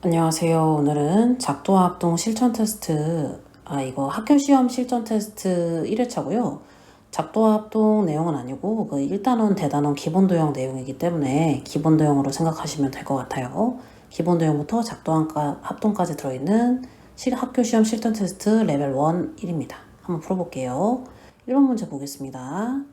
안녕하세요. 오늘은 작도와 합동 실전 테스트, 이거 학교 시험 실전 테스트 1회차고요. 작도와 합동 내용은 아니고 그 1단원, 대단원 기본도형 내용이기 때문에 기본도형으로 생각하시면 될 것 같아요. 기본도형부터 작도와 합동까지 들어있는 학교 시험 실전 테스트 레벨 1 1입니다. 한번 풀어볼게요. 1번 문제 보겠습니다.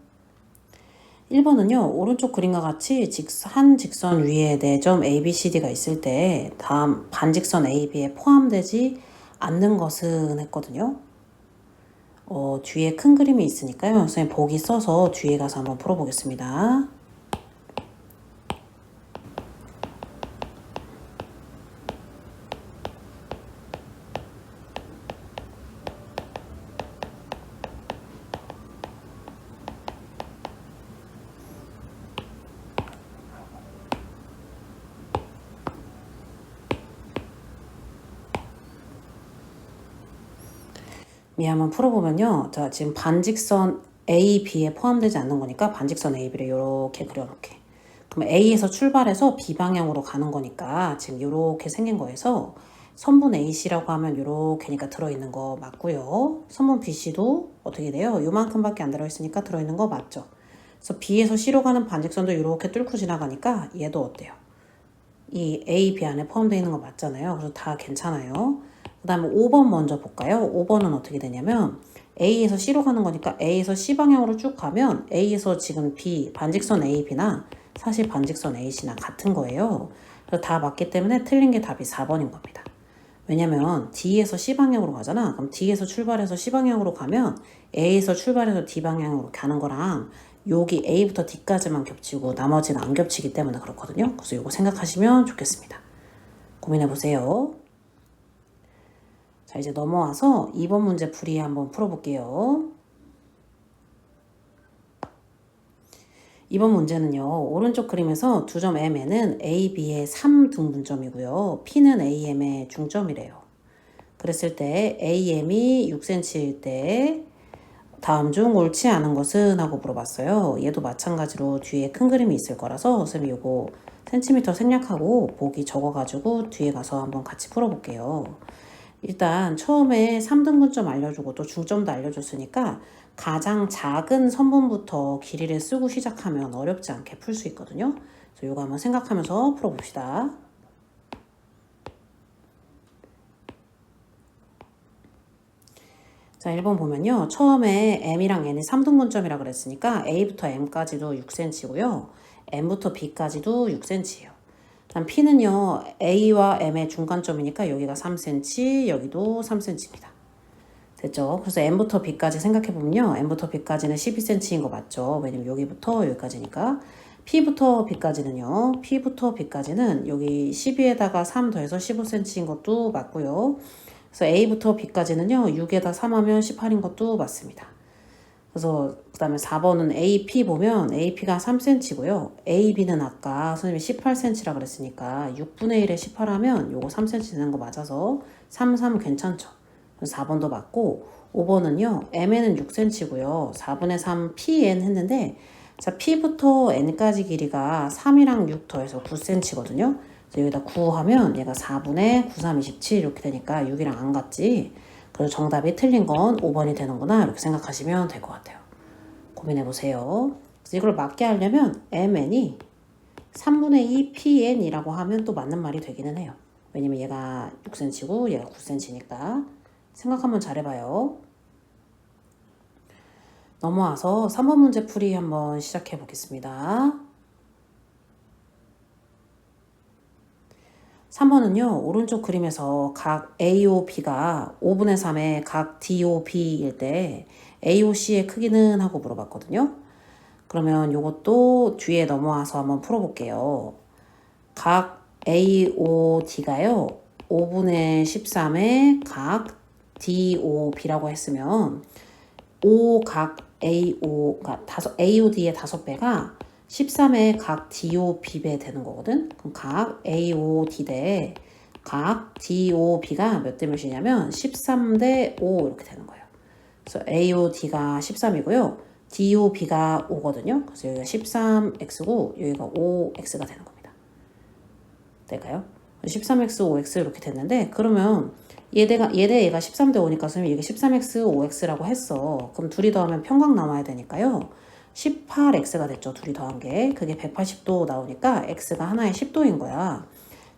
1번은요, 오른쪽 그림과 같이 한 직선 위에 4점 ABCD가 있을 때 다음 반직선 AB에 포함되지 않는 것은 했거든요. 뒤에 큰 그림이 있으니까요. 선생님 보기 써서 뒤에 가서 한번 풀어보겠습니다. 한번 풀어보면요. 자, 지금 반직선 A, B에 포함되지 않는 거니까 반직선 A, B를 이렇게 그려놓게. 그럼 A에서 출발해서 B 방향으로 가는 거니까 지금 이렇게 생긴 거에서 선분 AC라고 하면 이렇게니까 들어있는 거 맞고요. 선분 BC도 어떻게 돼요? 요만큼밖에 안 들어있으니까 들어있는 거 맞죠? 그래서 B에서 C로 가는 반직선도 이렇게 뚫고 지나가니까 얘도 어때요? 이 A, B 안에 포함되어 있는 거 맞잖아요. 그래서 다 괜찮아요. 그 다음에 5번 먼저 볼까요? 5번은 어떻게 되냐면 A에서 C로 가는 거니까 A에서 C 방향으로 쭉 가면 A에서 지금 B, 반직선 AB나 사실 반직선 AC나 같은 거예요. 그래서 다 맞기 때문에 틀린 게 답이 4번인 겁니다. 왜냐면 D에서 C 방향으로 가잖아. 그럼 D에서 출발해서 C 방향으로 가면 A에서 출발해서 D 방향으로 가는 거랑 여기 A부터 D까지만 겹치고 나머지는 안 겹치기 때문에 그렇거든요. 그래서 이거 생각하시면 좋겠습니다. 고민해보세요. 자, 이제 넘어와서 2번 문제 풀이 한번 풀어볼게요. 2번 문제는요. 오른쪽 그림에서 두 점 MN은 A, B의 3등분점이고요. P는 AM의 중점이래요. 그랬을 때 AM이 6cm일 때 다음 중 옳지 않은 것은? 하고 물어봤어요. 얘도 마찬가지로 뒤에 큰 그림이 있을 거라서 선생님이 요거 센티미터 생략하고 보기 적어가지고 뒤에 가서 한번 같이 풀어볼게요. 일단 처음에 3등분점 알려주고 또 중점도 알려줬으니까 가장 작은 선분부터 길이를 쓰고 시작하면 어렵지 않게 풀 수 있거든요. 그래서 요거 한번 생각하면서 풀어봅시다. 자, 1번 보면요. 처음에 M이랑 N이 3등분점이라 그랬으니까 A부터 M까지도 6cm고요. M부터 B까지도 6cm예요. 다음 P는요. A와 M의 중간점이니까 여기가 3cm, 여기도 3cm입니다. 됐죠? 그래서 M부터 B까지 생각해보면요. M부터 B까지는 12cm인 거 맞죠? 왜냐면 여기부터 여기까지니까. P부터 B까지는요. P부터 B까지는 여기 12에다가 3 더해서 15cm인 것도 맞고요. 그래서 A부터 B까지는요. 6에다 3하면 18인 것도 맞습니다. 그래서 그 다음에 4번은 AP 보면 AP가 3cm고요. AB는 아까 선생님이 18cm라 그랬으니까 6분의 1에 18하면 요거 3cm 되는 거 맞아서 3, 3 괜찮죠. 그래서 4번도 맞고 5번은요. M에는 6cm고요. 4분의 3 PN 했는데 자 P부터 N까지 길이가 3이랑 6 더해서 9cm거든요. 여기다 9 하면 얘가 4분의 9, 3, 27 이렇게 되니까 6이랑 안 같지. 그래서 정답이 틀린 건 5번이 되는구나 이렇게 생각하시면 될 것 같아요. 고민해보세요. 그래서 이걸 맞게 하려면 MN이 3분의 2 PN이라고 하면 또 맞는 말이 되기는 해요. 왜냐면 얘가 6cm고 얘가 9cm니까 생각 한번 잘해봐요. 넘어와서 3번 문제 풀이 한번 시작해 보겠습니다. 3번은요. 오른쪽 그림에서 각 AOB가 5분의 3의 각 DOB일 때 AOC의 크기는? 하고 물어봤거든요. 그러면 요것도 뒤에 넘어와서 한번 풀어볼게요. 각 AOD가요. 5분의 13의 각 DOB라고 했으면 5각 AO, 그러니까 AOD의 5배가 13의 각 DOB배 되는 거거든. 그럼 각 AOD 대 각 DOB가 몇 대 몇이냐면 13 대 5 이렇게 되는 거예요. 그래서 AOD가 13이고요. DOB가 5거든요. 그래서 여기가 13X고 여기가 5X가 되는 겁니다. 될까요? 13x, 5x 이렇게 됐는데 그러면 얘가 13대 5니까 선생님 이게 13x, 5x라고 했어. 그럼 둘이 더하면 평각 나와야 되니까요. 18x가 됐죠. 둘이 더한 게. 그게 180도 나오니까 x가 하나에 10도인 거야.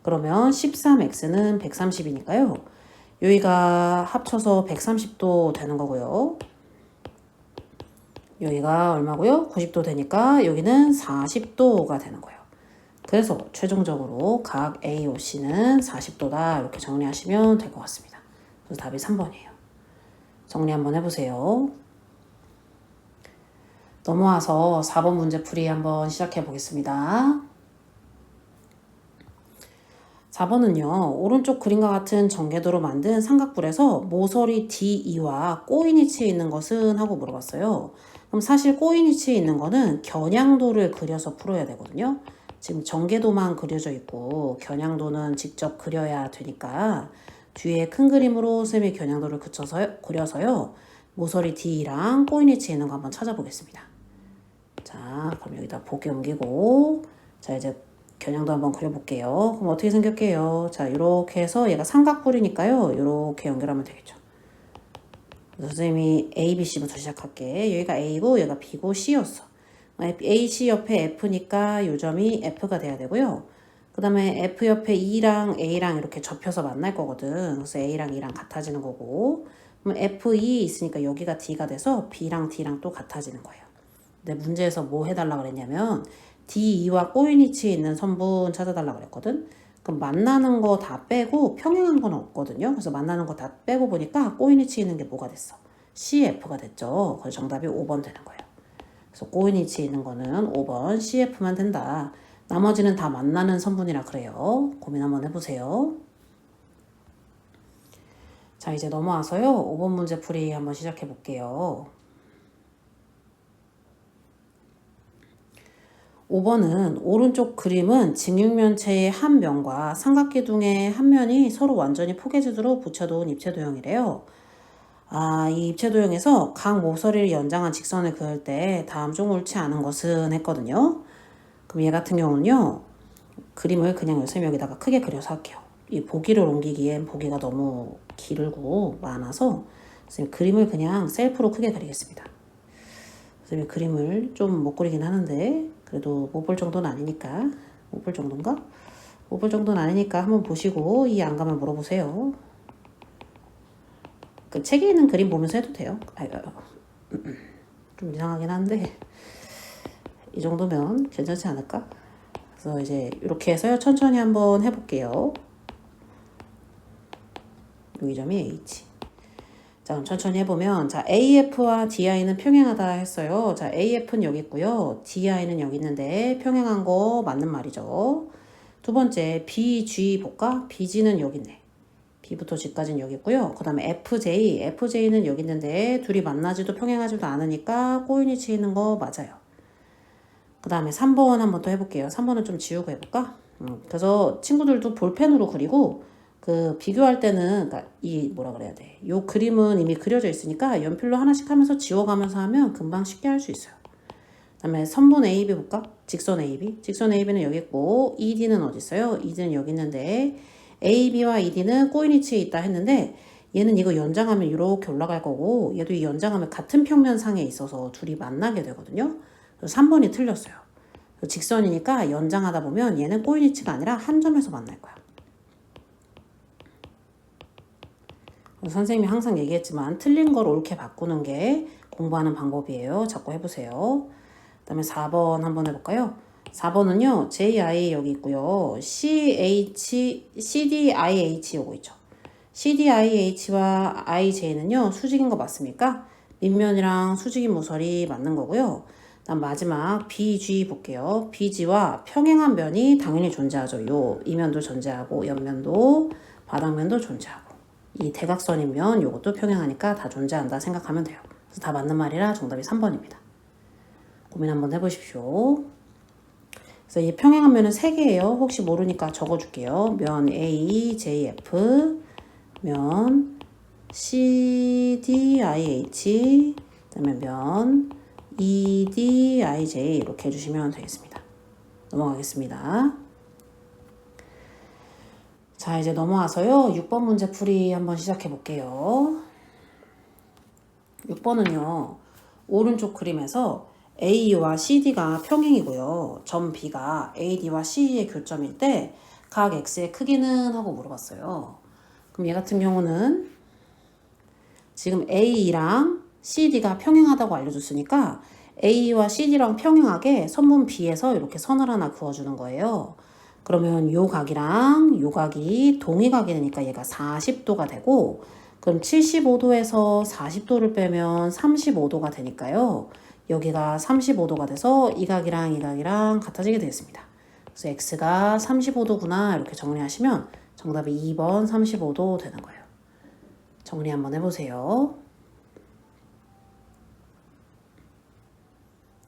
그러면 13x는 130이니까요. 여기가 합쳐서 130도 되는 거고요. 여기가 얼마고요? 90도 되니까 여기는 40도가 되는 거예요. 그래서 최종적으로 각 AOC는 40도다 이렇게 정리하시면 될 것 같습니다. 그래서 답이 3번이에요. 정리 한번 해보세요. 넘어와서 4번 문제 풀이 한번 시작해 보겠습니다. 4번은요. 오른쪽 그림과 같은 전개도로 만든 삼각뿔에서 모서리 DE와 꼬인 위치에 있는 것은? 하고 물어봤어요. 그럼 사실 꼬인 위치에 있는 거는 겨냥도를 그려서 풀어야 되거든요. 지금 전개도만 그려져 있고 겨냥도는 직접 그려야 되니까 뒤에 큰 그림으로 쌤이 겨냥도를 그려서요. 모서리 D랑 꼬인 위치에 있는 거 한번 찾아보겠습니다. 자, 그럼 여기다 보기 옮기고 자 이제 겨냥도 한번 그려볼게요. 그럼 어떻게 생겼게요? 자, 이렇게 해서 얘가 삼각뿔이니까요. 이렇게 연결하면 되겠죠. 선생님이 A, B, C부터 시작할게. 여기가 A고 여기가 B고 C였어. A, C 옆에 F니까 이 점이 F가 돼야 되고요. 그 다음에 F 옆에 E랑 A랑 이렇게 접혀서 만날 거거든. 그래서 A랑 E랑 같아지는 거고. 그럼 F, E 있으니까 여기가 D가 돼서 B랑 D랑 또 같아지는 거예요. 근데 문제에서 뭐 해달라 그랬냐면 D2와 꼬인 위치에 있는 선분 찾아달라 그랬거든. 그럼 만나는 거 다 빼고 평행한 건 없거든요. 그래서 만나는 거 다 빼고 보니까 꼬인 위치에 있는 게 뭐가 됐어? CF가 됐죠. 그래서 정답이 5번 되는 거예요. 그래서 꼬인 위치에 있는 거는 5번 CF만 된다. 나머지는 다 만나는 선분이라 그래요. 고민 한번 해보세요. 자, 이제 넘어와서요. 5번 문제 풀이 한번 시작해 볼게요. 5번은 오른쪽 그림은 직육면체의 한 면과 삼각기둥의 한 면이 서로 완전히 포개지도록 붙여놓은 입체도형이래요. 이 입체도형에서 각 모서리를 연장한 직선을 그을 때 다음 중 옳지 않은 것은? 했거든요. 그럼 얘 같은 경우는요. 그림을 그냥 선생님 여기다가 크게 그려서 할게요. 이 보기를 옮기기엔 보기가 너무 길고 많아서 선생님 그림을 그냥 셀프로 크게 그리겠습니다. 선생님 그림을 좀 못 그리긴 하는데 그래도 못 볼 정도는 아니니까 못 볼 정도인가? 못 볼 정도는 아니니까 한번 보시고 이해 안 가면 물어보세요. 그 책에 있는 그림 보면서 해도 돼요. 좀 이상하긴 한데 이 정도면 괜찮지 않을까? 그래서 이제 이렇게 해서요 천천히 한번 해볼게요. 이 점이 H. 자, 그럼 천천히 해보면 자 AF와 DI는 평행하다 했어요. 자 AF는 여기 있고요. DI는 여기 있는데 평행한 거 맞는 말이죠. 두 번째 BG 볼까? BG는 여기 있네. B부터 G까지는 여기 있고요. 그 다음에 FJ는 여기 있는데 둘이 만나지도 평행하지도 않으니까 꼬인 위치에 있는 거 맞아요. 그 다음에 3번 한번 또 해볼게요. 3번은 좀 지우고 해볼까? 그래서 친구들도 볼펜으로 그리고 그 비교할 때는 그러니까 이 뭐라 그래야 돼. 요 그림은 이미 그려져 있으니까 연필로 하나씩 하면서 지워가면서 하면 금방 쉽게 할 수 있어요. 그 다음에 선분 AB 볼까? 직선 AB. 직선 AB는 여기 있고 ED는 어디 있어요? ED는 여기 있는데 AB와 ED는 꼬인 위치에 있다 했는데 얘는 이거 연장하면 이렇게 올라갈 거고 얘도 이 연장하면 같은 평면상에 있어서 둘이 만나게 되거든요. 그래서 3번이 틀렸어요. 직선이니까 연장하다 보면 얘는 꼬인 위치가 아니라 한 점에서 만날 거야. 선생님이 항상 얘기했지만 틀린 걸 옳게 바꾸는 게 공부하는 방법이에요. 자꾸 해보세요. 그 다음에 4번 한번 해볼까요? 4번은요. JI 여기 있고요. CDIH 요거 있죠. CDIH와 IJ는요. 수직인 거 맞습니까? 밑면이랑 수직인 모서리 맞는 거고요. 다음 마지막 BG 볼게요. BG와 평행한 면이 당연히 존재하죠. 요 이면도 존재하고 옆면도 바닥면도 존재하고 이 대각선이면 요것도 평행하니까 다 존재한다 생각하면 돼요. 그래서 다 맞는 말이라 정답이 3번입니다. 고민 한번 해보십시오. 그래서 이 평행한 면은 3개예요. 혹시 모르니까 적어줄게요. 면 AJF, 면 CDIH, 그다음에 면 EDIJ 이렇게 해주시면 되겠습니다. 넘어가겠습니다. 자, 이제 넘어와서요. 6번 문제 풀이 한번 시작해 볼게요. 6번은요. 오른쪽 그림에서 A와 CD가 평행이고요. 점 B가 AD와 CE의 교점일 때 각 X의 크기는 하고 물어봤어요. 그럼 얘 같은 경우는 지금 A랑 CD가 평행하다고 알려줬으니까 A와 CD랑 평행하게 선분 B에서 이렇게 선을 하나 그어주는 거예요. 그러면 요 각이랑 요 각이 동의각이 되니까 얘가 40도가 되고, 그럼 75도에서 40도를 빼면 35도가 되니까요. 여기가 35도가 돼서 이 각이랑 이 각이랑 같아지게 되겠습니다. 그래서 X가 35도구나 이렇게 정리하시면 정답이 2번 35도 되는 거예요. 정리 한번 해보세요.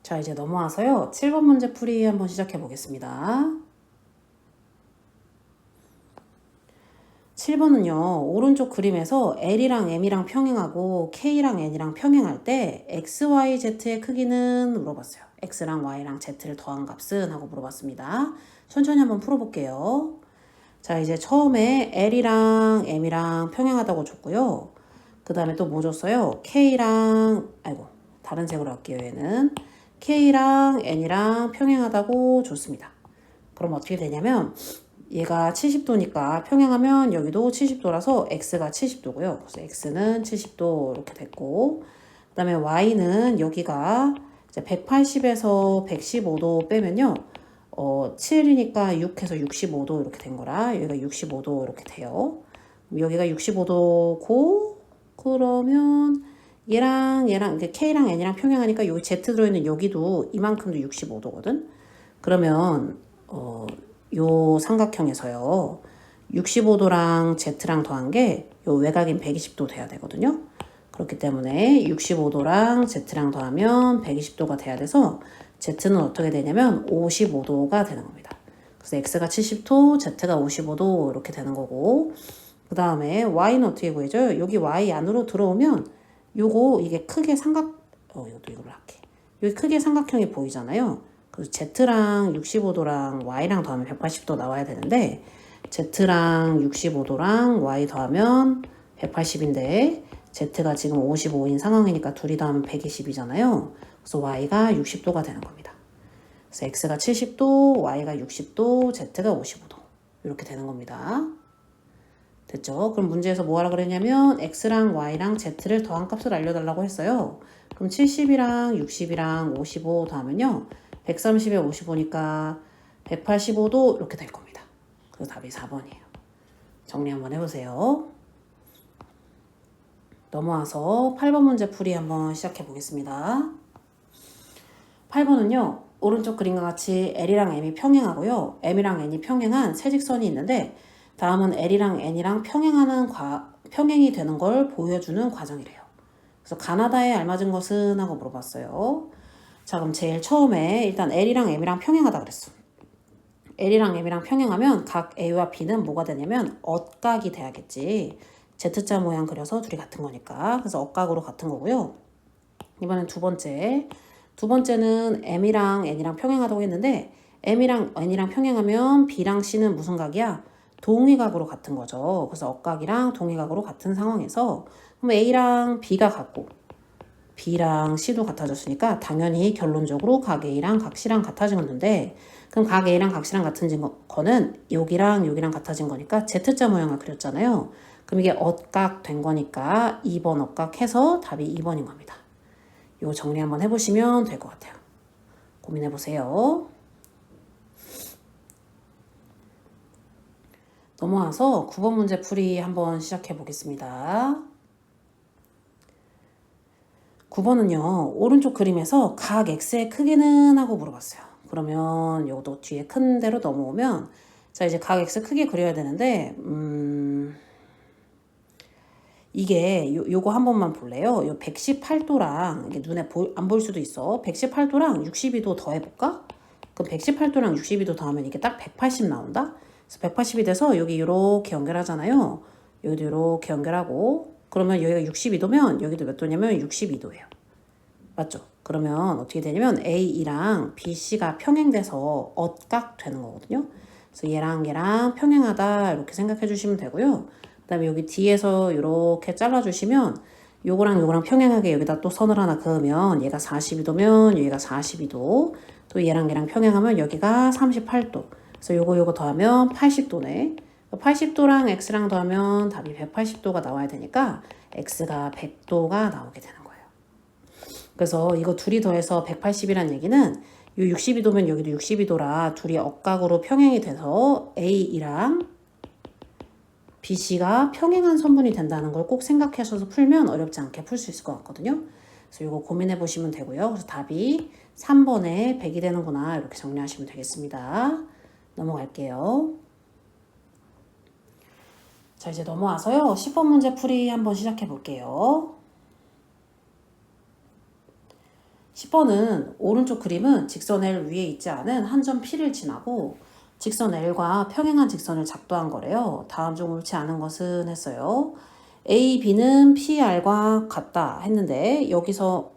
자, 이제 넘어와서요. 7번 문제 풀이 한번 시작해 보겠습니다. 7번은요. 오른쪽 그림에서 L이랑 M이랑 평행하고 K랑 N이랑 평행할 때 X, Y, Z의 크기는 물어봤어요. X랑 Y랑 Z를 더한 값은 하고 물어봤습니다. 천천히 한번 풀어볼게요. 자, 이제 처음에 L이랑 M이랑 평행하다고 줬고요. 그 다음에 또 뭐 줬어요? 다른 색으로 할게요. 얘는 K랑 N이랑 평행하다고 줬습니다. 그럼 어떻게 되냐면 얘가 70도니까 평행하면 여기도 70도라서 X가 70도고요. 그래서 X는 70도 이렇게 됐고, 그 다음에 Y는 여기가 이제 180에서 115도 빼면요. 7이니까 6해서 65도 이렇게 된 거라 여기가 65도 이렇게 돼요. 여기가 65도고, 그러면 얘랑 K랑 N이랑 평행하니까 여기 Z 들어있는 여기도 이만큼도 65도거든. 그러면 요 삼각형에서요. 65도랑 Z랑 더한 게 요 외곽인 120도 돼야 되거든요. 그렇기 때문에 65도랑 Z랑 더하면 120도가 돼야 돼서 Z는 어떻게 되냐면 55도가 되는 겁니다. 그래서 X가 70도, Z가 55도 이렇게 되는 거고, 그 다음에 Y는 어떻게 구해줘요? 여기 Y 안으로 들어오면 이게 크게 이것도 이걸로 할게. 여기 크게 삼각형이 보이잖아요. 그래서 Z랑 65도랑 Y랑 더하면 180도 나와야 되는데, Z랑 65도랑 Y 더하면 180인데 Z가 지금 55인 상황이니까 둘이 더하면 120이잖아요. 그래서 Y가 60도가 되는 겁니다. 그래서 X가 70도, Y가 60도, Z가 55도 이렇게 되는 겁니다. 됐죠? 그럼 문제에서 뭐 하라 그랬냐면 X랑 Y랑 Z를 더한 값을 알려달라고 했어요. 그럼 70이랑 60이랑 55 더하면요. 130에 55니까 185도 이렇게 될 겁니다. 그래서 답이 4번이에요. 정리 한번 해보세요. 넘어와서 8번 문제 풀이 한번 시작해 보겠습니다. 8번은요. 오른쪽 그림과 같이 L이랑 M이 평행하고요. M이랑 N이 평행한 세 직선이 있는데 다음은 L이랑 N이랑 평행이 되는 걸 보여주는 과정이래요. 그래서 가나다에 알맞은 것은 하고 물어봤어요. 자, 그럼 제일 처음에 일단 L이랑 M이랑 평행하다 그랬어. L이랑 M이랑 평행하면 각 A와 B는 뭐가 되냐면 엇각이 돼야겠지. Z자 모양 그려서 둘이 같은 거니까. 그래서 엇각으로 같은 거고요. 이번엔 두 번째는 M이랑 N이랑 평행하다고 했는데 M이랑 N이랑 평행하면 B랑 C는 무슨 각이야? 동의각으로 같은 거죠. 그래서 엇각이랑 동의각으로 같은 상황에서 그럼 A랑 B가 같고 B랑 C도 같아졌으니까 당연히 결론적으로 각 A랑 각 C랑 같아진 건데, 그럼 각 A랑 각 C랑 같은 거는 여기랑 여기랑 같아진 거니까 Z자 모양을 그렸잖아요. 그럼 이게 엇각 된 거니까 2번 엇각 해서 답이 2번인 겁니다. 이거 정리 한번 해보시면 될 것 같아요. 고민해보세요. 넘어와서 9번 문제 풀이 한번 시작해 보겠습니다. 9번은요. 오른쪽 그림에서 각 X의 크기는 하고 물어봤어요. 그러면 요것도 뒤에 큰 대로 넘어오면 자, 이제 각 X 크게 그려야 되는데 이게 요거 한 번만 볼래요? 요 118도랑 이게 눈에 안 보일 수도 있어. 118도랑 62도 더해볼까? 그럼 118도랑 62도 더하면 이게 딱 180 나온다? 그래서 180이 돼서 여기 이렇게 연결하잖아요. 여기도 이렇게 연결하고, 그러면 여기가 62도면 여기도 몇 도냐면 62도예요. 맞죠? 그러면 어떻게 되냐면 A랑 BC가 평행돼서 엇각 되는 거거든요. 그래서 얘랑 평행하다 이렇게 생각해 주시면 되고요. 그 다음에 여기 뒤에서 이렇게 잘라주시면 요거랑 평행하게 여기다 또 선을 하나 그으면 얘가 42도면 여기가 42도, 또 얘랑 평행하면 여기가 38도. 그래서 요거 더하면 80도네. 80도랑 x랑 더하면 답이 180도가 나와야 되니까 x가 100도가 나오게 되는 거예요. 그래서 이거 둘이 더해서 180이란 얘기는 요 62도면 여기도 62도라 둘이 억각으로 평행이 돼서 A랑 BC가 평행한 선분이 된다는 걸 꼭 생각하셔서 풀면 어렵지 않게 풀 수 있을 것 같거든요. 그래서 이거 고민해 보시면 되고요. 그래서 답이 3번에 100이 되는구나 이렇게 정리하시면 되겠습니다. 넘어갈게요. 자, 이제 넘어와서요. 10번 문제 풀이 한번 시작해 볼게요. 10번은 오른쪽 그림은 직선 L 위에 있지 않은 한 점 P를 지나고 직선 L과 평행한 직선을 작도한 거래요. 다음 중 옳지 않은 것은 했어요. A, B는 PR과 같다 했는데 여기서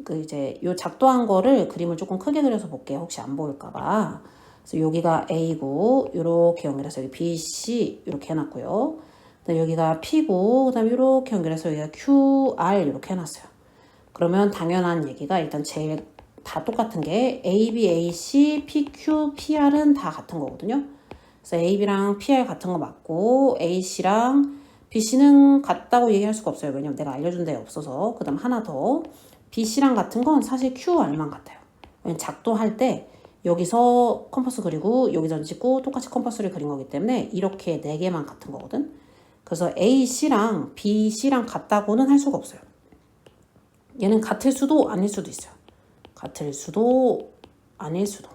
그 이제 요 작도한 거를 그림을 조금 크게 그려서 볼게요. 혹시 안 보일까봐. 그래서 여기가 A고 이렇게 연결해서 여기 B, C 이렇게 해놨고요. 그다음 여기가 P고 그다음 이렇게 연결해서 여기가 QR 이렇게 해놨어요. 그러면 당연한 얘기가 일단 제일 다 똑같은 게 A, B, A, C, P, Q, PR은 다 같은 거거든요. 그래서 A, B랑 PR 같은 거 맞고 A, C랑 B, C는 같다고 얘기할 수가 없어요. 왜냐면 내가 알려준 데 없어서. 그 다음 하나 더 B, C랑 같은 건 사실 QR만 같아요. 왜냐면 작도할 때 여기서 컴퍼스 그리고 여기서 찍고 똑같이 컴퍼스를 그린 거기 때문에 이렇게 4개만 같은 거거든. 그래서 A, C랑 B, C랑 같다고는 할 수가 없어요. 얘는 같을 수도 아닐 수도 있어요. 같을 수도 아닐 수도.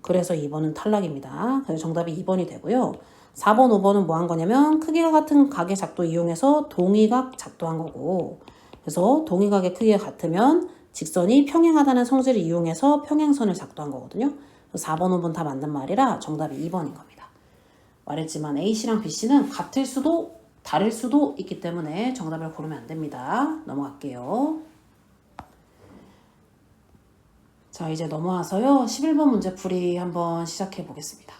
그래서 2번은 탈락입니다. 그래서 정답이 2번이 되고요. 4번, 5번은 뭐 한 거냐면 크기가 같은 각의 작도 이용해서 동의각 작도한 거고, 그래서 동의각의 크기가 같으면 직선이 평행하다는 성질을 이용해서 평행선을 작도한 거거든요. 4번, 5번 다 맞는 말이라 정답이 2번인 겁니다. 말했지만 A씨랑 B씨는 같을 수도 다를 수도 있기 때문에 정답을 고르면 안 됩니다. 넘어갈게요. 자, 이제 넘어와서요. 11번 문제 풀이 한번 시작해 보겠습니다.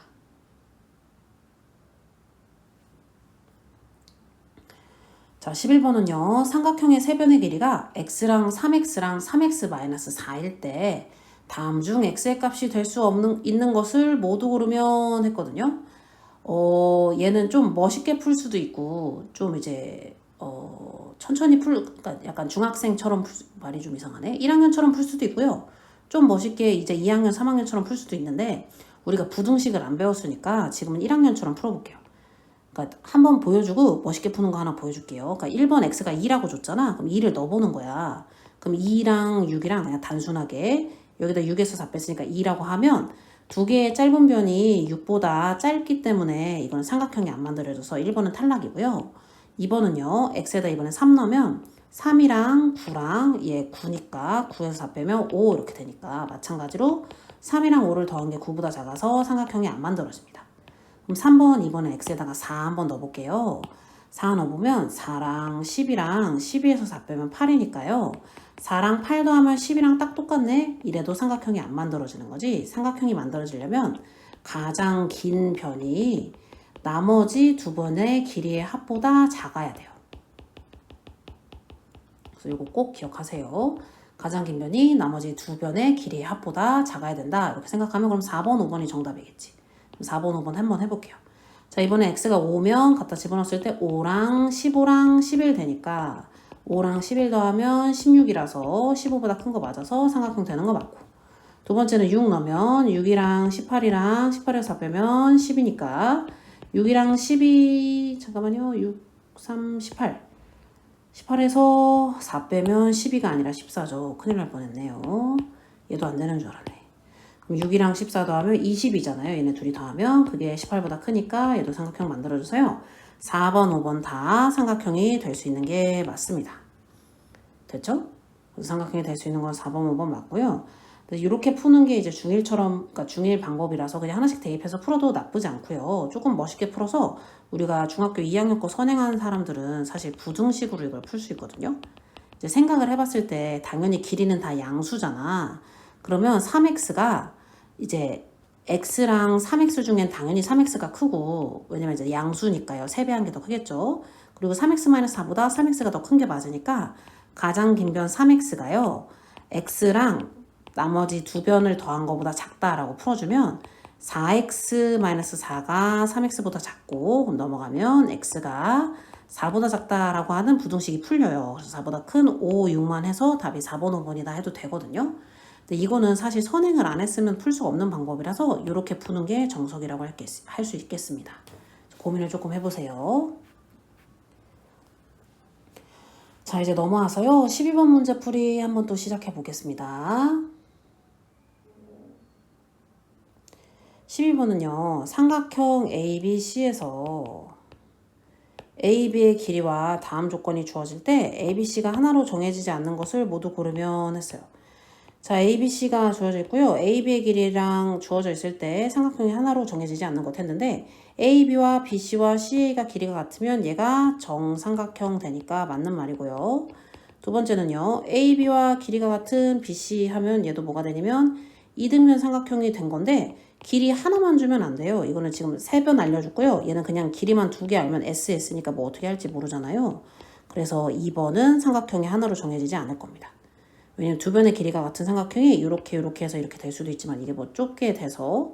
자, 11번은요. 삼각형의 세변의 길이가 x랑 3x랑 3x-4일 때 다음 중 x의 값이 될 수 있는 것을 모두 고르면 했거든요. 얘는 좀 멋있게 풀 수도 있고 좀 이제 천천히 그러니까 약간 중학생처럼 말이 좀 이상하네. 1학년처럼 풀 수도 있고요. 좀 멋있게 이제 2학년, 3학년처럼 풀 수도 있는데 우리가 부등식을 안 배웠으니까 지금은 1학년처럼 풀어볼게요. 그러니까 한번 보여주고 멋있게 푸는 거 하나 보여줄게요. 그러니까 1번 x가 2라고 줬잖아. 그럼 2를 넣어보는 거야. 그럼 2랑 6이랑 그냥 단순하게 여기다 6에서 4 뺐으니까 2라고 하면 두 개의 짧은 변이 6보다 짧기 때문에 이거는 삼각형이 안 만들어져서 1번은 탈락이고요. 2번은요. x에다 이번에 3 넣으면 3이랑 9랑 얘 9니까 9에서 4 빼면 5 이렇게 되니까 마찬가지로 3이랑 5를 더한 게 9보다 작아서 삼각형이 안 만들어집니다. 그럼 3번, 2번은 x에다가 4 한번 넣어볼게요. 4 넣어보면 4랑 10이랑 12에서 4 빼면 8이니까요. 4랑 8 더하면 10이랑 딱 똑같네? 이래도 삼각형이 안 만들어지는 거지. 삼각형이 만들어지려면 가장 긴 변이 나머지 두 번의 길이의 합보다 작아야 돼요. 그래서 이거 꼭 기억하세요. 가장 긴 변이 나머지 두 변의 길이의 합보다 작아야 된다. 이렇게 생각하면 그럼 4번, 5번이 정답이겠지. 4번, 5번 한번 해볼게요. 자, 이번에 x가 5면 갖다 집어넣었을 때 5랑 15랑 11 되니까 5랑 11 더하면 16이라서 15보다 큰 거 맞아서 삼각형 되는 거 맞고, 두 번째는 6 넣으면 6이랑 18이랑 18에서 4 빼면 10이니까 6이랑 12 잠깐만요. 6, 3, 18 18에서 4 빼면 12가 아니라 14죠. 큰일 날 뻔했네요. 얘도 안 되는 줄 알았네. 그럼 6이랑 14 더하면 20이잖아요. 얘네 둘이 더하면 그게 18보다 크니까 얘도 삼각형 만들어줘서요. 4번, 5번 다 삼각형이 될 수 있는 게 맞습니다. 됐죠? 삼각형이 될 수 있는 건 4번, 5번 맞고요. 이렇게 푸는 게 이제 중1처럼, 그러니까 중1 방법이라서 그냥 하나씩 대입해서 풀어도 나쁘지 않고요. 조금 멋있게 풀어서 우리가 중학교 2학년 거 선행한 사람들은 사실 부등식으로 이걸 풀 수 있거든요. 이제 생각을 해봤을 때 당연히 길이는 다 양수잖아. 그러면 3x가 이제 x랑 3x 중엔 당연히 3x가 크고, 왜냐면 이제 양수니까요. 3배 한 게 더 크겠죠. 그리고 3x-4보다 3x가 더 큰 게 맞으니까 가장 긴 변 3x가요. x랑 나머지 두 변을 더한 것보다 작다라고 풀어주면 4x-4가 3x보다 작고, 그럼 넘어가면 x가 4보다 작다라고 하는 부등식이 풀려요. 그래서 4보다 큰 5, 6만 해서 답이 4번, 5번이다 해도 되거든요. 근데 이거는 사실 선행을 안 했으면 풀 수가 없는 방법이라서 이렇게 푸는 게 정석이라고 할 수 있겠습니다. 고민을 조금 해보세요. 자, 이제 넘어와서요. 12번 문제 풀이 한번 또 시작해 보겠습니다. 12번은요. 삼각형 ABC에서 AB의 길이와 다음 조건이 주어질 때 ABC가 하나로 정해지지 않는 것을 모두 고르면 했어요. 자, ABC가 주어져 있고요. AB의 길이랑 주어져 있을 때 삼각형이 하나로 정해지지 않는 것 했는데 AB와 BC와 CA가 길이가 같으면 얘가 정삼각형 되니까 맞는 말이고요. 두 번째는요. AB와 길이가 같은 BC 하면 얘도 뭐가 되냐면 이등변 삼각형이 된 건데 길이 하나만 주면 안 돼요. 이거는 지금 3변 알려줬고요. 얘는 그냥 길이만 2개 알면 SS니까 뭐 어떻게 할지 모르잖아요. 그래서 2번은 삼각형이 하나로 정해지지 않을 겁니다. 왜냐면 두 변의 길이가 같은 삼각형이 이렇게 해서 이렇게 될 수도 있지만 이게 뭐 좁게 돼서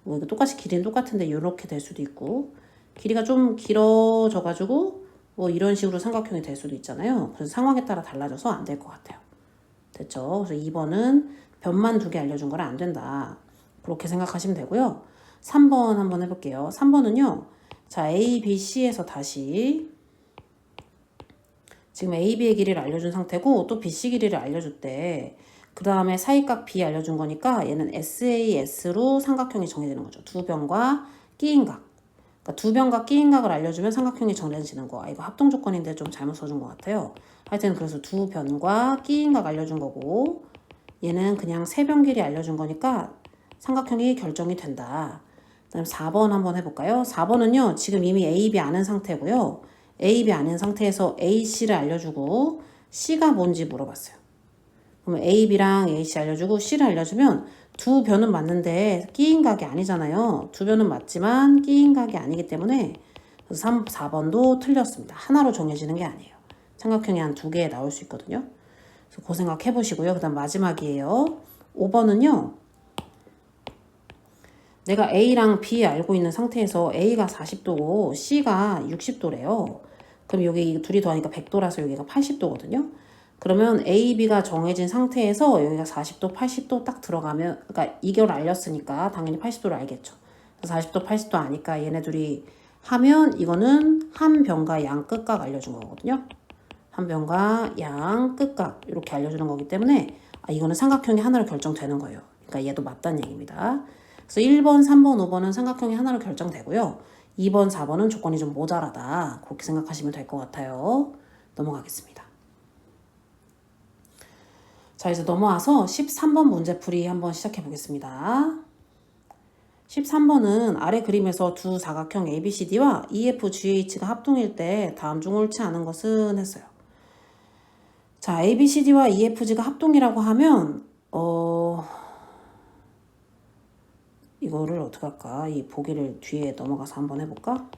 뭐 이거 똑같이 길이는 똑같은데 이렇게 될 수도 있고 길이가 좀 길어져 가지고 뭐 이런 식으로 삼각형이 될 수도 있잖아요. 그래서 상황에 따라 달라져서 안 될 것 같아요. 됐죠? 그래서 2번은 변만 2개 알려준 거라 안 된다. 그렇게 생각하시면 되고요. 3번 한번 해볼게요. 3번은요. 자, A, B, C에서 다시 지금 AB의 길이를 알려준 상태고 또 BC 길이를 알려줬대. 그 다음에 사이각 B 알려준 거니까 얘는 SAS로 삼각형이 정해지는 거죠. 두 변과 끼인 각. 그러니까 두 변과 끼인 각을 알려주면 삼각형이 정해지는 거. 아, 이거 합동 조건인데 좀 잘못 써준 것 같아요. 하여튼 그래서 두 변과 끼인 각 알려준 거고 얘는 그냥 세 변 길이 알려준 거니까 삼각형이 결정이 된다. 그 다음 4번 한번 해볼까요? 4번은요. 지금 이미 A, B 아는 상태고요. A, B 아는 상태에서 A, C를 알려주고 C가 뭔지 물어봤어요. 그러면 A, B랑 A, C 알려주고 C를 알려주면 두 변은 맞는데 끼인 각이 아니잖아요. 두 변은 맞지만 끼인 각이 아니기 때문에 3, 4번도 틀렸습니다. 하나로 정해지는 게 아니에요. 삼각형이 한 2개 나올 수 있거든요. 그래서 그 생각 해보시고요. 그 다음 마지막이에요. 5번은요. 내가 A랑 B 알고 있는 상태에서 A가 40도고 C가 60도래요. 그럼 여기 둘이 더하니까 100도라서 여기가 80도거든요. 그러면 A, B가 정해진 상태에서 여기가 40도, 80도 딱 들어가면, 그러니까 이걸 알렸으니까 당연히 80도를 알겠죠. 40도, 80도 아니까 얘네 둘이 하면 이거는 한 변과 양 끝각 알려준 거거든요. 한 변과 양 끝각 이렇게 알려주는 거기 때문에 이거는 삼각형이 하나로 결정되는 거예요. 그러니까 얘도 맞다는 얘기입니다. 그래서 1번, 3번, 5번은 삼각형이 하나로 결정되고요. 2번, 4번은 조건이 좀 모자라다. 그렇게 생각하시면 될 것 같아요. 넘어가겠습니다. 자, 이제 넘어와서 13번 문제풀이 한번 시작해 보겠습니다. 13번은 아래 그림에서 두 사각형 ABCD와 EFGH가 합동일 때 다음 중 옳지 않은 것은 했어요. 자, ABCD와 EFG가 합동이라고 하면 이거를 어떻게 할까? 이 보기를 뒤에 넘어가서 한번 해볼까?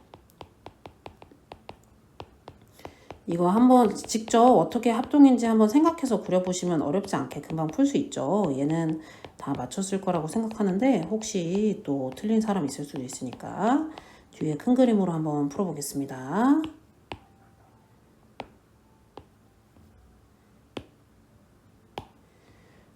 이거 한번 직접 어떻게 합동인지 한번 생각해서 그려보시면 어렵지 않게 금방 풀 수 있죠. 얘는 다 맞췄을 거라고 생각하는데 혹시 또 틀린 사람 있을 수도 있으니까 뒤에 큰 그림으로 한번 풀어보겠습니다.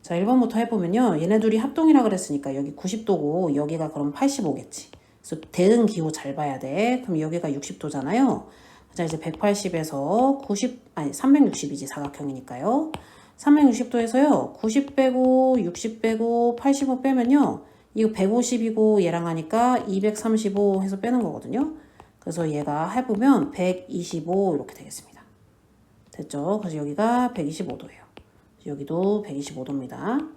자, 1번부터 해보면요. 얘네 둘이 합동이라 그랬으니까 여기 90도고 여기가 그럼 85겠지. 그래서 대응 기호 잘 봐야 돼. 그럼 여기가 60도잖아요. 자, 이제 180에서 360이지 사각형이니까요. 360도에서요. 90 빼고 60 빼고 85 빼면요. 이거 150이고 얘랑 하니까 235 해서 빼는 거거든요. 그래서 얘가 해보면 125 이렇게 되겠습니다. 됐죠? 그래서 여기가 125도예요. 여기도 125도입니다.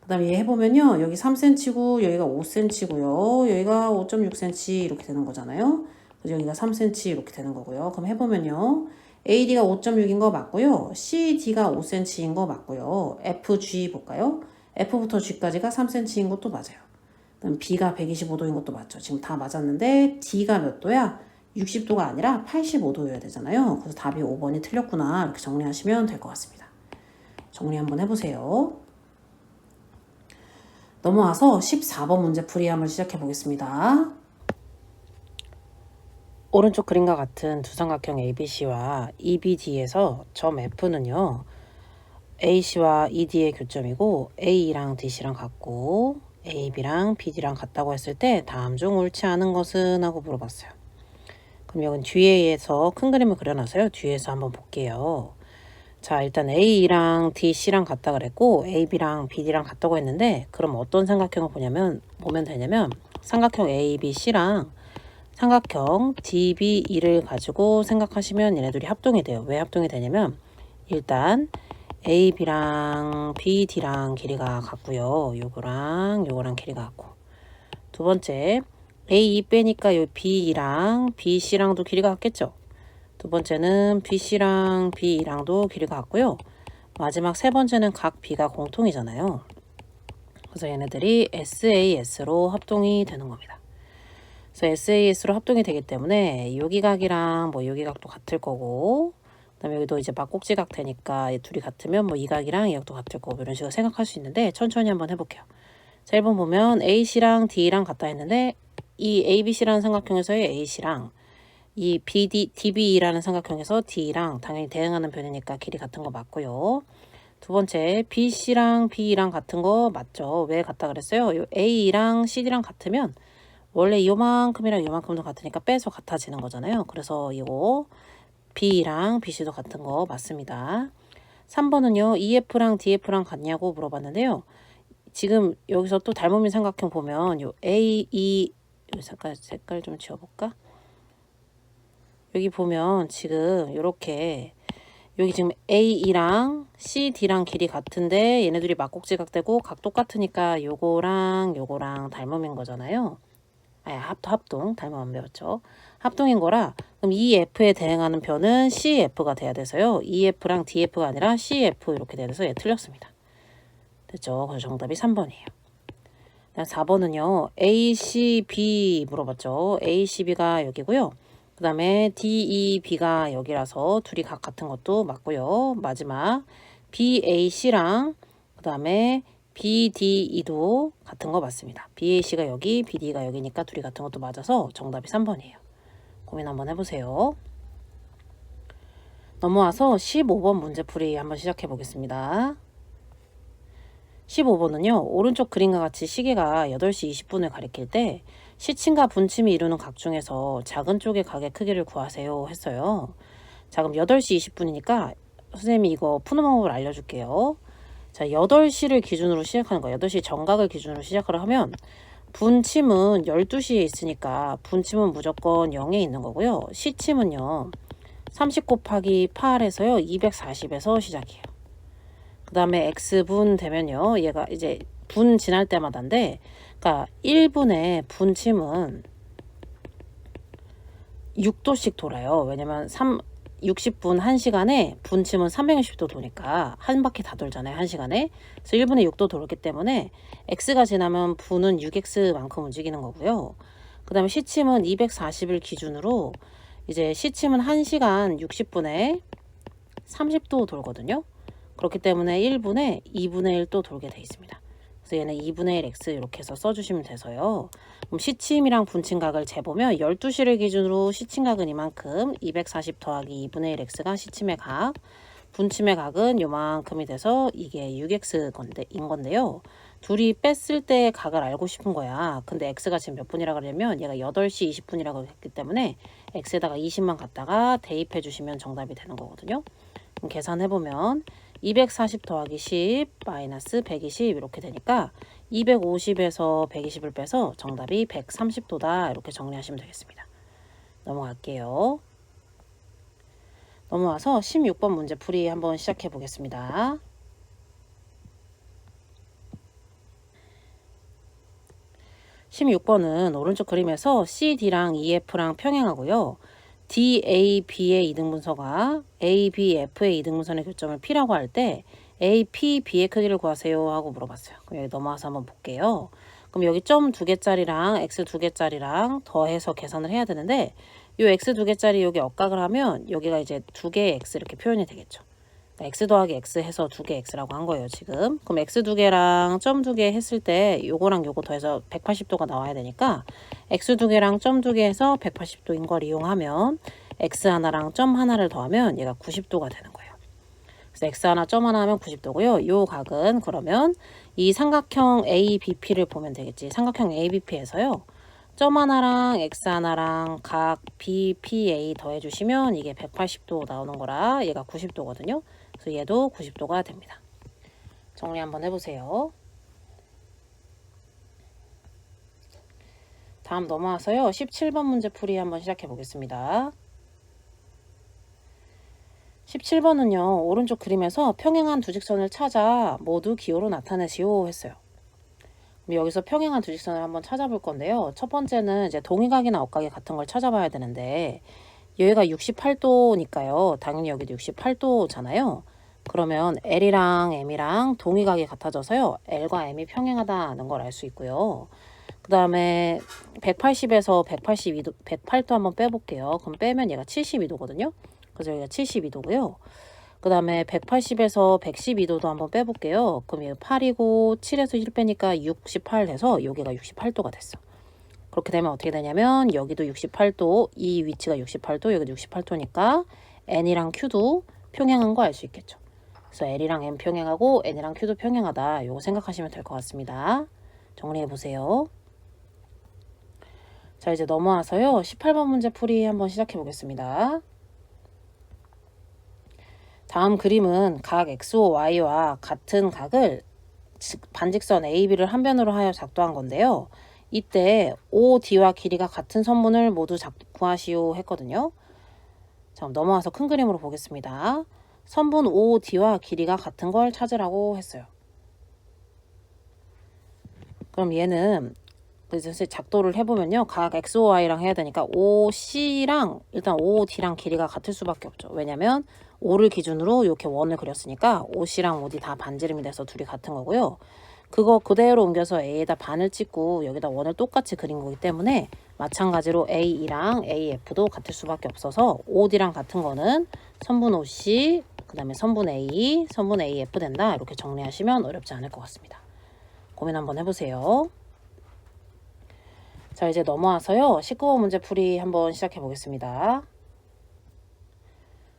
그 다음에 얘 해보면요. 여기 3cm고 여기가 5cm고요. 여기가 5.6cm 이렇게 되는 거잖아요. 그래서 여기가 3cm 이렇게 되는 거고요. 그럼 해보면요. AD가 5.6인 거 맞고요. CD가 5cm인 거 맞고요. FG 볼까요? F부터 G까지가 3cm인 것도 맞아요. 그다음 B가 125도인 것도 맞죠. 지금 다 맞았는데 D가 몇 도야? 60도가 아니라 85도여야 되잖아요. 그래서 답이 5번이 틀렸구나. 이렇게 정리하시면 될 것 같습니다. 정리 한번 해보세요. 넘어와서 14번 문제 풀이 한번 시작해 보겠습니다. 오른쪽 그림과 같은 두 삼각형 ABC와 EBD에서 점 F는요. AC와 ED의 교점이고 A랑 DC랑 같고 AB랑 BD랑 같다고 했을 때 다음 중 옳지 않은 것은? 하고 물어봤어요. 그럼 여긴 뒤에서 큰 그림을 그려놔서요. 뒤에서 한번 볼게요. 자, 일단 A랑 DC랑 같다 그랬고 AB랑 BD랑 같다고 했는데 그럼 어떤 삼각형을 보면 되냐면 삼각형 ABC랑 삼각형 DBE를 가지고 생각하시면 얘네들이 합동이 돼요. 왜 합동이 되냐면 일단 AB랑 BD랑 길이가 같고요. 요거랑 길이가 같고 두 번째 A2 빼니까 요 B랑 BC랑도 길이가 같겠죠. 두 번째는 BC랑 B랑도 길이가 같고요. 마지막 세 번째는 각 B가 공통이잖아요. 그래서 얘네들이 SAS로 합동이 되는 겁니다. 그래서 SAS로 합동이 되기 때문에 여기 각이랑 뭐 여기 각도 같을 거고 그다음에 여기도 이제 막꼭지각 되니까 둘이 같으면 뭐 이 각이랑 이 각도 같을 거고 이런 식으로 생각할 수 있는데 천천히 한번 해볼게요. 자, 1번 보면 AC랑 D랑 같다 했는데 이 ABC라는 삼각형에서의 AC랑 이 DB라는 삼각형에서 D랑 당연히 대응하는 변이니까 길이 같은 거 맞고요. 두 번째 BC랑 B랑 같은 거 맞죠? 왜 같다 그랬어요? 요 A랑 CD랑 같으면 원래 요만큼이랑 요만큼도 같으니까 빼서 같아지는 거잖아요. 그래서 이거 B랑 BC도 같은 거 맞습니다. 3번은요. EF랑 DF랑 같냐고 물어봤는데요. 지금 여기서 또 닮음인 삼각형 보면 요 A, E 색깔 좀 지워볼까? 여기 보면 지금 이렇게 여기 지금 AE랑 CD랑 길이 같은데 얘네들이 막꼭지각 되고 각 똑같으니까 요거랑 닮음인 거잖아요. 합동 닮음 안 배웠죠. 합동인 거라 그럼 EF에 대응하는 변은 CF가 돼야 돼서요. EF랑 DF가 아니라 CF 이렇게 돼서 얘 틀렸습니다. 됐죠? 그래서 정답이 3번이에요. 4번은요. ACB 물어봤죠. ACB가 여기고요. 그 다음에 DEB가 여기라서 둘이 각 같은 것도 맞고요. 마지막 BAC랑 그 다음에 BDE도 같은 거 맞습니다. BAC가 여기, BD가 여기니까 둘이 같은 것도 맞아서 정답이 3번이에요. 고민 한번 해보세요. 넘어와서 15번 문제풀이 한번 시작해 보겠습니다. 15번은요. 오른쪽 그림과 같이 시계가 8시 20분을 가리킬 때 시침과 분침이 이루는 각 중에서 작은 쪽의 각의 크기를 구하세요 했어요. 자, 그럼 8시 20분이니까 선생님이 이거 푸는 방법을 알려줄게요. 자, 8시를 기준으로 시작하는 거예요. 8시 정각을 기준으로 시작을 하면 분침은 12시에 있으니까 분침은 무조건 0에 있는 거고요. 시침은요. 30 곱하기 8에서요. 240에서 시작이에요. 그 다음에 X분 되면요. 얘가 이제 분 지날 때마다인데 그러니까 1분의 분침은 6도씩 돌아요. 왜냐면 60분 1시간에 분침은 360도 도니까 한 바퀴 다 돌잖아요. 1시간에. 그래서 1분에 6도 돌기 때문에 X가 지나면 분은 6X만큼 움직이는 거고요. 그 다음에 시침은 240을 기준으로 이제 시침은 1시간 60분에 30도 돌거든요. 그렇기 때문에 1분에 2분의 1도 돌게 돼 있습니다. 그래서 얘는 2분의 1 X 이렇게 해서 써주시면 돼서요. 그럼 시침이랑 분침각을 재보면 12시를 기준으로 시침각은 이만큼 240 더하기 2분의 1 X가 시침의 각, 분침의 각은 요만큼이 돼서 이게 6X인 건데요. 둘이 뺐을 때 각을 알고 싶은 거야. 근데 X가 지금 몇 분이라 그러냐면 얘가 8시 20분이라고 했기 때문에 X에다가 20만 갖다가 대입해 주시면 정답이 되는 거거든요. 그럼 계산해보면 240 더하기 10 마이너스 120 이렇게 되니까 250에서 120을 빼서 정답이 130도다 이렇게 정리하시면 되겠습니다. 넘어갈게요. 넘어와서 16번 문제 풀이 한번 시작해 보겠습니다. (16번은) 오른쪽 그림에서 CD랑 EF랑 평행하고요. DAB의 이등분서가 ABF의 이등분선의 교점을 P라고 할 때 APB의 크기를 구하세요 하고 물어봤어요. 그럼 여기 넘어와서 한번 볼게요. 그럼 여기 점 2개짜리랑 x 2개짜리랑 더해서 계산을 해야 되는데 요 x 2개짜리 여기 억각을 하면 여기가 이제 2개의 x 이렇게 표현이 되겠죠. 그러니까 x 더하기 x 해서 2개 x라고 한 거예요, 지금. 그럼 x 2개랑 점 2개 했을 때 요거랑 요거 더해서 180도가 나와야 되니까 x 2개랑 점 2개 해서 180도인 걸 이용하면 x 하나랑 점 하나를 더하면 얘가 90도가 되는 거예요. 그래서 x 하나 점 하나 하면 90도고요. 요 각은 그러면 이 삼각형 ABP를 보면 되겠지. 삼각형 ABP에서요. 점 하나랑 x 하나랑 각 BPA 더해주시면 이게 180도 나오는 거라 얘가 90도거든요. 그래서 얘도 90도가 됩니다. 정리 한번 해보세요. 다음 넘어와서요. 17번 문제 풀이 한번 시작해 보겠습니다. 17번은요. 오른쪽 그림에서 평행한 두 직선을 찾아 모두 기호로 나타내시오 했어요. 그럼 여기서 평행한 두 직선을 한번 찾아볼 건데요. 첫 번째는 이제 동의각이나 억각이 같은 걸 찾아봐야 되는데 여기가 68도니까요. 당연히 여기도 68도잖아요. 그러면 L이랑 M이랑 동의각이 같아져서요. L과 M이 평행하다는 걸 알 수 있고요. 그 다음에 180에서 182도, 108도 한번 빼볼게요. 그럼 빼면 얘가 72도거든요. 그래서 여기가 72도고요. 그 다음에 180에서 112도도 한번 빼볼게요. 그럼 얘가 8이고 7에서 1 빼니까 68 해서 여기가 68도가 됐어. 그렇게 되면 어떻게 되냐면 여기도 68도, 이 위치가 68도, 여기도 68도니까 N이랑 Q도 평행한 거 알 수 있겠죠. 그래서 L이랑 M 평행하고 N이랑 Q도 평행하다. 요거 생각하시면 될 것 같습니다. 정리해 보세요. 자, 이제 넘어와서요. 18번 문제 풀이 한번 시작해 보겠습니다. 다음 그림은 각 XOY와 같은 각을 반직선 AB를 한 변으로 하여 작도한 건데요. 이때 OD와 길이가 같은 선분을 모두 구하시오 했거든요. 자, 넘어와서 큰 그림으로 보겠습니다. 선분 OD와 길이가 같은 걸 찾으라고 했어요. 그럼 얘는 그래서 작도를 해보면요. 각 XOY랑 해야 되니까 OC랑 일단 OD랑 길이가 같을 수밖에 없죠. 왜냐면 O를 기준으로 이렇게 원을 그렸으니까 OC랑 OD 다 반지름이 돼서 둘이 같은 거고요. 그거 그대로 옮겨서 A에다 반을 찍고 여기다 원을 똑같이 그린 거기 때문에 마찬가지로 AE랑 AF도 같을 수밖에 없어서 OD랑 같은 거는 선분 OC, 그 다음에 선분 AE, 선분 AF 된다. 이렇게 정리하시면 어렵지 않을 것 같습니다. 고민 한번 해보세요. 자, 이제 넘어와서요. 19번 문제 풀이 한번 시작해 보겠습니다.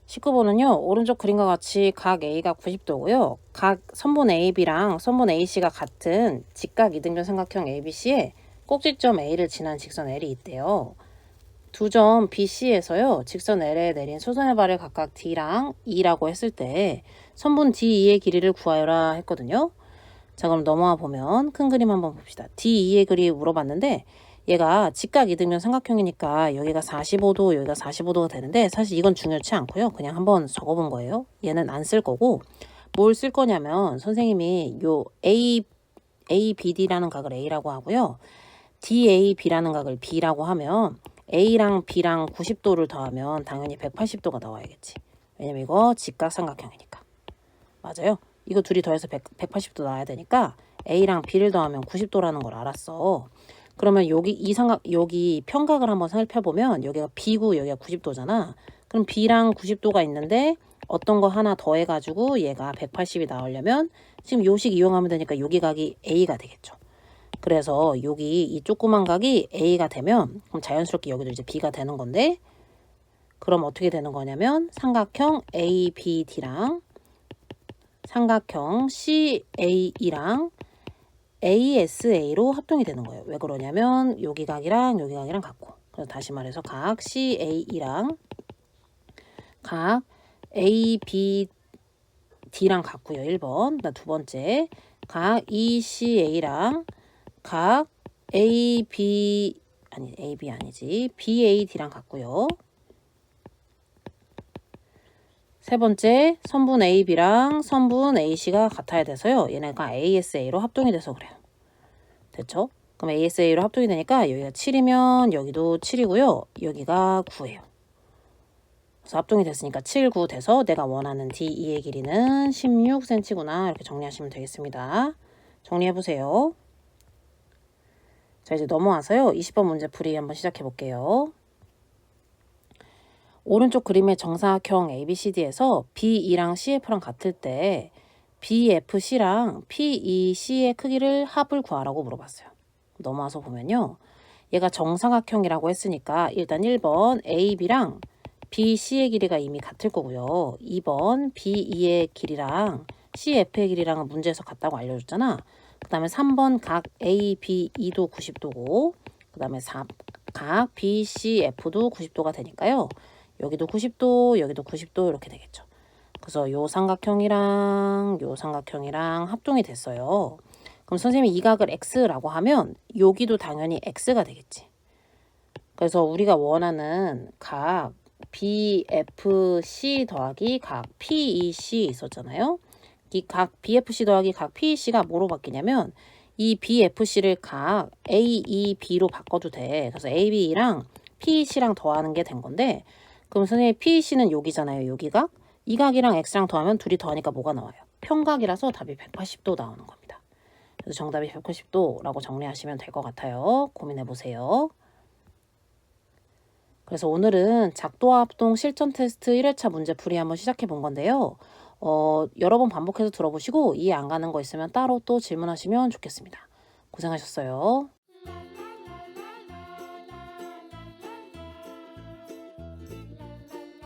19번은요. 오른쪽 그림과 같이 각 A가 90도고요. 각 선분 AB랑 선분 AC가 같은 직각 이등변 삼각형 ABC에 꼭지점 A를 지난 직선 L이 있대요. 두 점 BC에서요. 직선 L에 내린 수선의 발을 각각 D랑 E라고 했을 때 선분 DE의 길이를 구하여라 했거든요. 자, 그럼 넘어와 보면 큰 그림 한번 봅시다. DE의 길이 물어봤는데 얘가 직각 이등변 삼각형이니까 여기가 45도, 여기가 45도가 되는데 사실 이건 중요치 않고요. 그냥 한번 적어본 거예요. 얘는 안 쓸 거고 뭘 쓸 거냐면 선생님이 요 ABD라는 각을 A라고 하고요. DAB라는 각을 B라고 하면 A랑 B랑 90도를 더하면 당연히 180도가 나와야겠지. 왜냐면 이거 직각 삼각형이니까. 맞아요. 이거 둘이 더해서 180도 나와야 되니까 A랑 B를 더하면 90도라는 걸 알았어. 그러면 여기 평각을 한번 살펴보면 여기가 B고 여기가 90도잖아. 그럼 B랑 90도가 있는데 어떤 거 하나 더해가지고 얘가 180이 나오려면 지금 요식 이용하면 되니까 여기 각이 A가 되겠죠. 그래서 여기 이 조그만 각이 A가 되면 그럼 자연스럽게 여기도 이제 B가 되는 건데 그럼 어떻게 되는 거냐면 삼각형 ABD랑 삼각형 CAE랑 ASA로 합동이 되는 거예요. 왜 그러냐면 여기 각이랑 여기 각이랑 같고. 그래서 다시 말해서 각 CAE랑 각 ABD랑 같고요. 1번. 두 번째 각 ECA랑 각 AB 아니지. BAD랑 같고요. 세 번째, 선분 AB랑 선분 AC가 같아야 돼서요. 얘네가 ASA로 합동이 돼서 그래요. 됐죠? 그럼 ASA로 합동이 되니까 여기가 7이면 여기도 7이고요. 여기가 9예요. 그래서 합동이 됐으니까 7, 9 돼서 내가 원하는 DE의 길이는 16cm구나. 이렇게 정리하시면 되겠습니다. 정리해보세요. 자, 이제 넘어와서요. 20번 문제 풀이 한번 시작해 볼게요. 오른쪽 그림의 정사각형 ABCD에서 BE랑 CF랑 같을 때 BFC랑 PEC의 크기를 합을 구하라고 물어봤어요. 넘어와서 보면요. 얘가 정사각형이라고 했으니까 일단 1번 AB랑 BC의 길이가 이미 같을 거고요. 2번 BE의 길이랑 CF의 길이랑은 문제에서 같다고 알려줬잖아. 그 다음에 3번 각 ABE도 90도고 그 다음에 각 BCF도 90도가 되니까요. 여기도 90도, 여기도 90도 이렇게 되겠죠. 그래서 요 삼각형이랑 요 삼각형이랑 합동이 됐어요. 그럼 선생님이 이 각을 x라고 하면 여기도 당연히 x가 되겠지. 그래서 우리가 원하는 각 BFC 더하기 각 PEC 있었잖아요. 이 각 BFC 더하기 각 PEC가 뭐로 바뀌냐면 이 BFC를 각 AEB로 바꿔도 돼. 그래서 AB랑 PEC랑 더하는 게 된 건데 그럼 선생님 PEC는 여기잖아요. 여기 각. 이 각이랑 x랑 더하면 둘이 더하니까 뭐가 나와요? 평각이라서 답이 180도 나오는 겁니다. 그래서 정답이 180도라고 정리하시면 될 것 같아요. 고민해 보세요. 그래서 오늘은 작도합동 실전 테스트 1회차 문제 풀이 한번 시작해 본 건데요. 여러 번 반복해서 들어보시고 이해 안 가는 거 있으면 따로 또 질문하시면 좋겠습니다. 고생하셨어요.